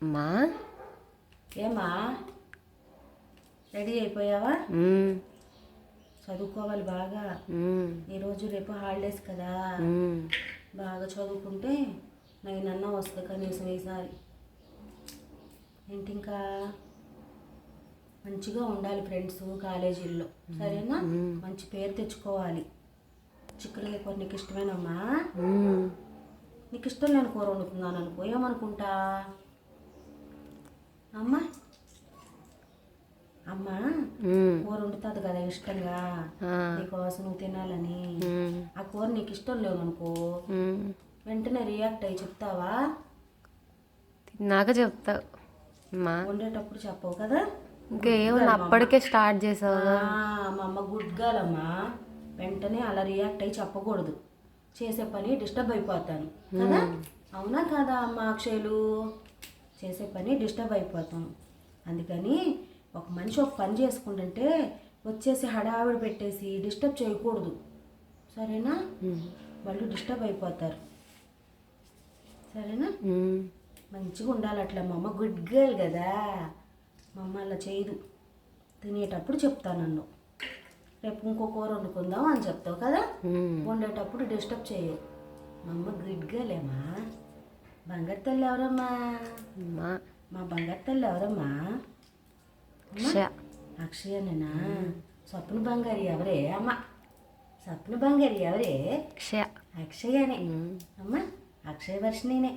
అమ్మా ఏమా రెడీ అయిపోయావా? చదువుకోవాలి బాగా. ఈరోజు రేపు హాలిడేస్ కదా, బాగా చదువుకుంటే నైనన్నా వస్తుంది కనీసం ఈసారి. ఏంటి ఇంకా మంచిగా ఉండాలి ఫ్రెండ్స్ కాలేజీల్లో, సరేనా? మంచి పేరు తెచ్చుకోవాలి. చిక్కుడుకాయ కూర నీకు ఇష్టమేనమ్మా? నీకు ఇష్టం లేని కూర వండుతున్నాను అనుకో, ఏమనుకుంటా? అమ్మా అమ్మ కూర వండుతుంది కదా ఇష్టంగా, నీకోసం నువ్వు తినాలని. ఆ కూర నీకు ఇష్టం లేదు అనుకో, వెంటనే రియాక్ట్ అయ్యి చెప్తావా? తిన్నాక చెప్తా. వండేటప్పుడు చెప్పవు కదా? ఇంకేమన్నా అప్పటికే స్టార్ట్ చేసావు. మా అమ్మ గుడ్ గర్ల్ అమ్మా, వెంటనే అలా రియాక్ట్ అయ్యి చెప్పకూడదు. చేసే పని డిస్టర్బ్ అయిపోతాను కదా, అవునా కదా అమ్మ అక్షయలు? చేసే పని డిస్టర్బ్ అయిపోతాం. అందుకని ఒక మనిషి ఒక పని చేసుకుంటుంటే వచ్చేసి హడావిడి పెట్టేసి డిస్టర్బ్ చేయకూడదు, సరేనా? వాళ్ళు డిస్టర్బ్ అయిపోతారు, సరేనా? మంచిగా ఉండాలి అట్లా. మా అమ్మ గుడ్ గర్ల్ కదా, మా అమ్మ అలా చేయదు. తినేటప్పుడు చెప్తాను నన్ను, రేపు ఇంకో కూర వండుకుందాం అని చెప్తావు కదా, వండేటప్పుడు డిస్టర్బ్ చేయవు. మా అమ్మ గుడ్ గర్లేమా. బంగారు తల్లి ఎవరమ్మా? మా బంగారు తల్లి ఎవరమ్మా? అక్షయనేనా? స్వప్న బంగారి ఎవరే అమ్మ? స్వప్న బంగారి ఎవరే? అక్షయనే అమ్మ, అక్షయ వర్షిణినే.